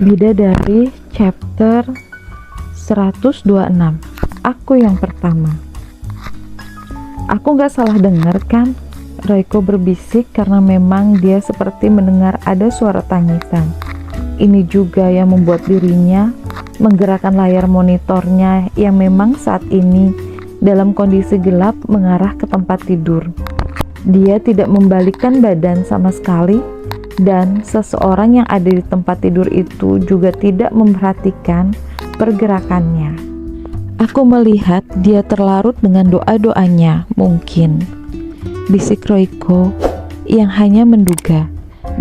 Bidadari chapter 126. Aku yang pertama. Aku gak salah dengar kan? Reiko berbisik karena memang dia seperti mendengar ada suara tangisan. Ini juga yang membuat dirinya menggerakkan layar monitornya yang memang saat ini dalam kondisi gelap mengarah ke tempat tidur. Dia tidak membalikkan badan sama sekali, dan seseorang yang ada di tempat tidur itu juga tidak memperhatikan pergerakannya. Aku melihat dia terlarut dengan doa-doanya, mungkin. Bisik Reiko yang hanya menduga.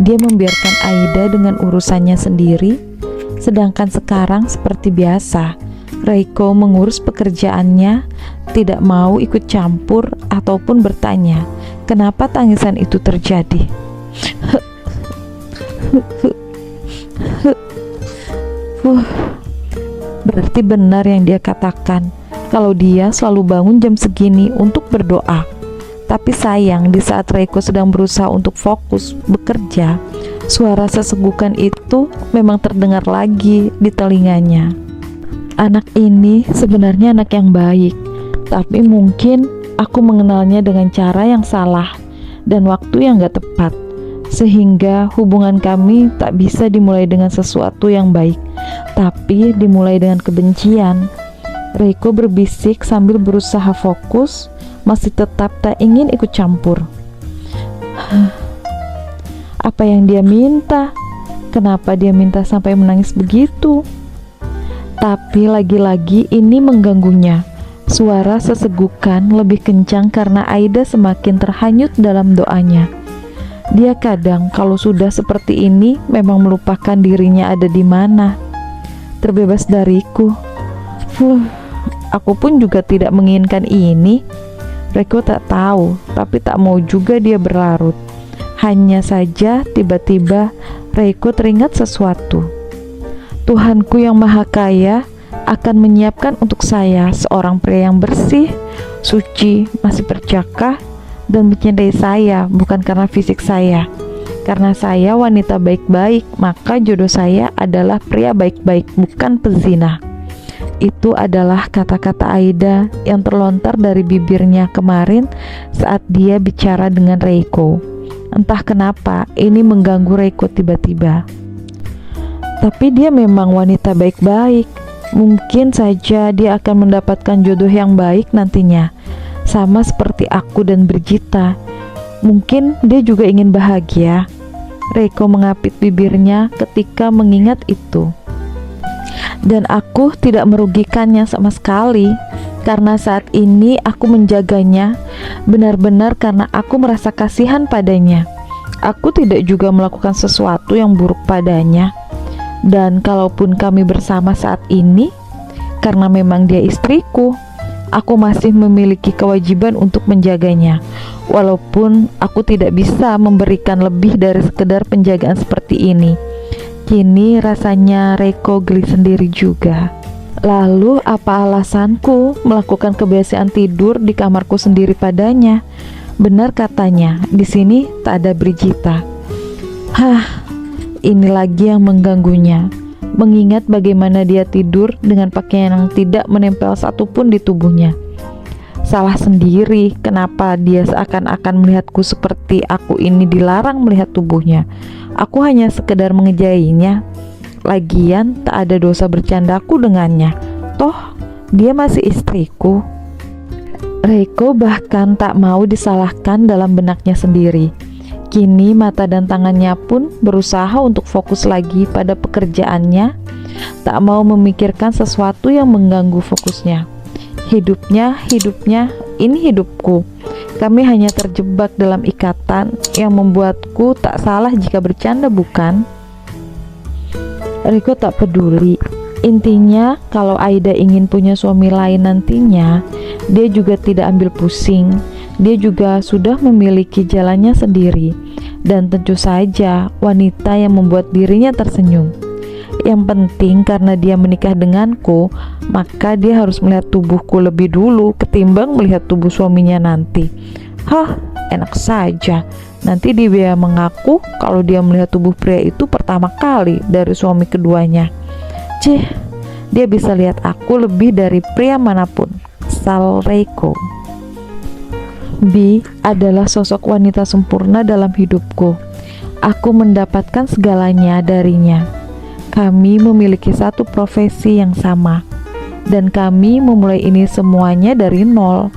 Dia membiarkan Aida dengan urusannya sendiri, sedangkan sekarang seperti biasa, Reiko mengurus pekerjaannya, tidak mau ikut campur ataupun bertanya kenapa tangisan itu terjadi. Berarti benar yang dia katakan kalau dia selalu bangun jam segini untuk berdoa. Tapi sayang, di saat Reiko sedang berusaha untuk fokus bekerja, suara sesegukan itu memang terdengar lagi di telinganya. Anak ini sebenarnya anak yang baik, tapi mungkin aku mengenalnya dengan cara yang salah dan waktu yang gak tepat, sehingga hubungan kami tak bisa dimulai dengan sesuatu yang baik, tapi dimulai dengan kebencian. Reiko berbisik sambil berusaha fokus, masih tetap tak ingin ikut campur. Apa yang dia minta? Kenapa dia minta sampai menangis begitu? Tapi lagi-lagi ini mengganggunya. Suara sesegukan lebih kencang karena Aida semakin terhanyut dalam doanya. Dia kadang kalau sudah seperti ini memang melupakan dirinya ada di mana. Terbebas dariku. Aku pun juga tidak menginginkan ini. Reiko tak tahu, tapi tak mau juga dia berlarut. Hanya saja tiba-tiba Reiko teringat sesuatu. Tuhanku yang Maha Kaya akan menyiapkan untuk saya seorang pria yang bersih, suci, masih bercakap, dan mencintai saya bukan karena fisik saya. Karena saya wanita baik-baik, maka jodoh saya adalah pria baik-baik, bukan pezina. Itu adalah kata-kata Aida yang terlontar dari bibirnya kemarin saat dia bicara dengan Reiko. Entah kenapa ini mengganggu Reiko tiba-tiba. Tapi dia memang wanita baik-baik. Mungkin saja dia akan mendapatkan jodoh yang baik nantinya, sama seperti aku dan Brigita. Mungkin dia juga ingin bahagia. Reiko mengapit bibirnya ketika mengingat itu. Dan aku tidak merugikannya sama sekali, karena saat ini aku menjaganya benar-benar karena aku merasa kasihan padanya. Aku tidak juga melakukan sesuatu yang buruk padanya. Dan kalaupun kami bersama saat ini, karena memang dia istriku, aku masih memiliki kewajiban untuk menjaganya. Walaupun aku tidak bisa memberikan lebih dari sekedar penjagaan seperti ini. Kini rasanya Reiko geli sendiri juga. Lalu apa alasanku melakukan kebiasaan tidur di kamarku sendiri padanya? Benar katanya, di sini tak ada Brigita. Ini lagi yang mengganggunya. Mengingat bagaimana dia tidur dengan pakaian yang tidak menempel satupun di tubuhnya. Salah sendiri kenapa dia seakan-akan melihatku seperti aku ini dilarang melihat tubuhnya. Aku hanya sekedar mengejainya. Lagian tak ada dosa bercandaku dengannya. Toh dia masih istriku. Reiko bahkan tak mau disalahkan dalam benaknya sendiri. Kini mata dan tangannya pun berusaha untuk fokus lagi pada pekerjaannya, tak mau memikirkan sesuatu yang mengganggu fokusnya. Hidupnya, ini hidupku. Kami hanya terjebak dalam ikatan yang membuatku tak salah jika bercanda, bukan? Reiko tak peduli. Intinya, kalau Aida ingin punya suami lain nantinya, dia juga tidak ambil pusing. Dia juga sudah memiliki jalannya sendiri. Dan tentu saja wanita yang membuat dirinya tersenyum. Yang penting karena dia menikah denganku, maka dia harus melihat tubuhku lebih dulu ketimbang melihat tubuh suaminya nanti. Enak saja. Nanti dia mengaku kalau dia melihat tubuh pria itu pertama kali dari suami keduanya. Cih, dia bisa lihat aku lebih dari pria manapun. Sal Reiko. B adalah sosok wanita sempurna dalam hidupku. Aku mendapatkan segalanya darinya. Kami memiliki satu profesi yang sama, dan kami memulai ini semuanya dari nol.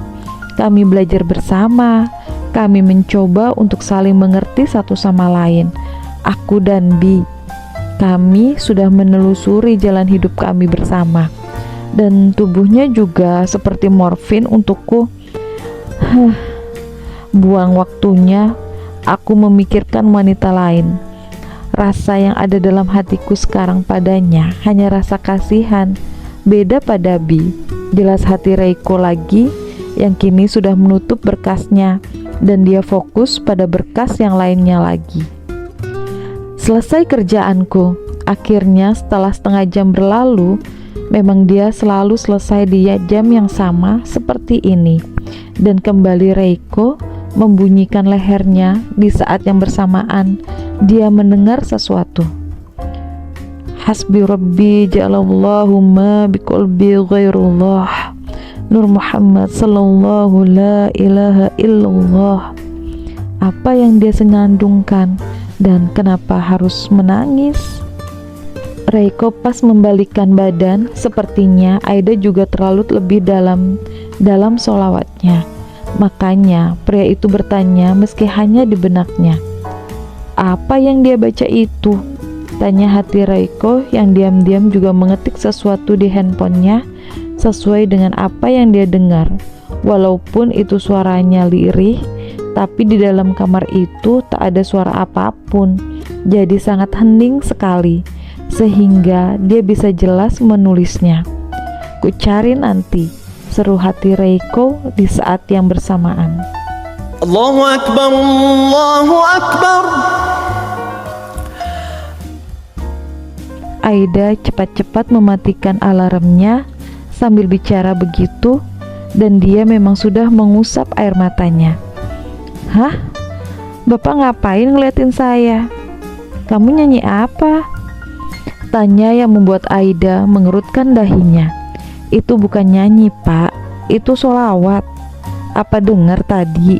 Kami belajar bersama. Kami mencoba untuk saling mengerti satu sama lain. Aku dan B. Kami sudah menelusuri jalan hidup kami bersama. Dan tubuhnya juga seperti morfin untukku. Buang waktunya, aku memikirkan wanita lain. Rasa yang ada dalam hatiku sekarang padanya hanya rasa kasihan. Beda pada B. Jelas hati Reiko lagi yang kini sudah menutup berkasnya, dan dia fokus pada berkas yang lainnya lagi. Selesai kerjaanku. Akhirnya setelah setengah jam berlalu, memang dia selalu selesai di jam yang sama seperti ini. Dan kembali Reiko membunyikan lehernya di saat yang bersamaan dia mendengar sesuatu. Hasbi Rabbi ja'alallahu ma biqalbi ghairullah. Nur Muhammad sallallahu la ilaha illallah. Apa yang dia senandungkan dan kenapa harus menangis? Reiko pas membalikkan badan, sepertinya Aida juga terlalu lebih dalam sholawatnya. Makanya pria itu bertanya meski hanya di benaknya. Apa yang dia baca itu? Tanya hati Reiko yang diam-diam juga mengetik sesuatu di handphonenya sesuai dengan apa yang dia dengar. Walaupun itu suaranya lirih, tapi di dalam kamar itu tak ada suara apapun. Jadi sangat hening sekali, sehingga dia bisa jelas menulisnya. Ku cari nanti, seru hati Reiko di saat yang bersamaan. Allahu Akbar, Allahu Akbar. Aida cepat-cepat mematikan alarmnya sambil bicara begitu, dan dia memang sudah mengusap air matanya. Hah? Bapak ngapain ngeliatin saya? Kamu nyanyi apa? Tanya yang membuat Aida mengerutkan dahinya. Itu bukan nyanyi, Pak. Itu sholawat. Apa dengar tadi?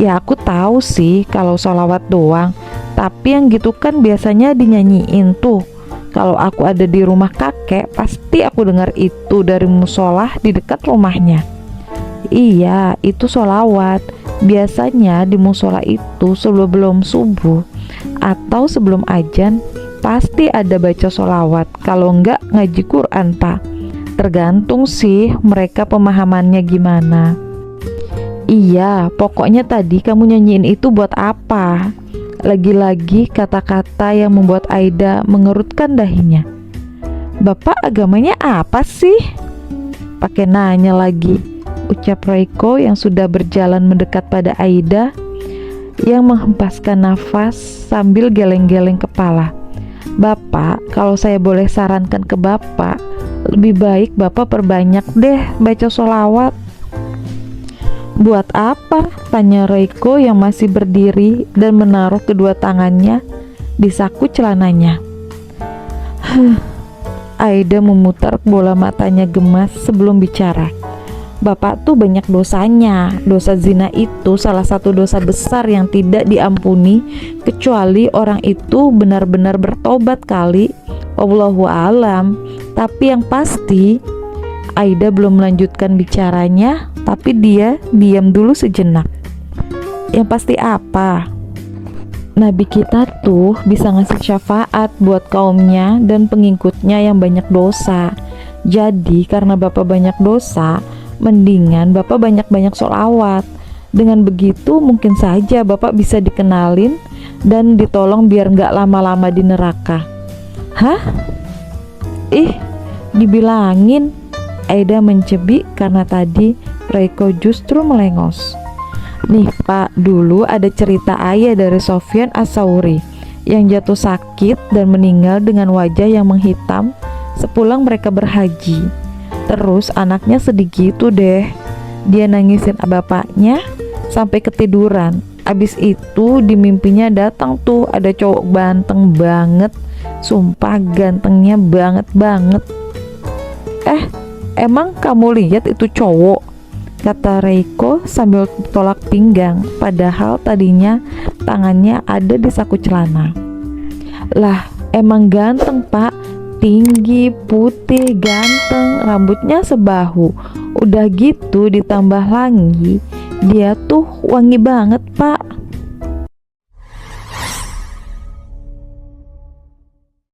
Ya aku tahu sih kalau sholawat doang, tapi yang gitu kan biasanya dinyanyiin tuh. Kalau aku ada di rumah kakek, pasti aku dengar itu dari musola di dekat rumahnya. Iya, itu sholawat. Biasanya di musola itu sebelum subuh atau sebelum azan pasti ada baca sholawat. Kalau enggak ngaji Quran, Pak. Tergantung sih mereka pemahamannya gimana. Iya, pokoknya tadi kamu nyanyiin itu buat apa? Lagi-lagi kata-kata yang membuat Aida mengerutkan dahinya. Bapak agamanya apa sih? Pakai nanya lagi, ucap Reiko yang sudah berjalan mendekat pada Aida, yang menghempaskan nafas sambil geleng-geleng kepala. Bapak, kalau saya boleh sarankan ke Bapak, lebih baik Bapak perbanyak deh baca sholawat. Buat apa? Tanya Reiko yang masih berdiri dan menaruh kedua tangannya di saku celananya. Aida memutar bola matanya gemas sebelum bicara. Bapak tuh banyak dosanya. Dosa zina itu salah satu dosa besar yang tidak diampuni kecuali orang itu benar-benar bertobat kali. Wallahu alam. Tapi yang pasti Aida belum melanjutkan bicaranya, tapi dia diam dulu sejenak. Yang pasti apa? Nabi kita tuh bisa ngasih syafaat buat kaumnya dan pengikutnya yang banyak dosa. Jadi karena Bapak banyak dosa, mendingan Bapak banyak-banyak sholawat. Dengan begitu mungkin saja Bapak bisa dikenalin dan ditolong biar nggak lama-lama di neraka. Hah? Dibilangin. Aida mencebik karena tadi Reiko justru melengos. Nih Pak, dulu ada cerita ayah dari Sofyan As-Sauri yang jatuh sakit dan meninggal dengan wajah yang menghitam sepulang mereka berhaji. Terus anaknya sedih gitu deh. Dia nangisin bapaknya sampai ketiduran. Abis itu di mimpinya datang tuh ada cowok ganteng banget, sumpah gantengnya banget. Emang kamu lihat itu cowok? Kata Reiko sambil tolak pinggang, padahal tadinya tangannya ada di saku celana. Lah, emang ganteng pak, tinggi, putih, ganteng, rambutnya sebahu. Udah gitu ditambah lagi dia tuh wangi banget pak.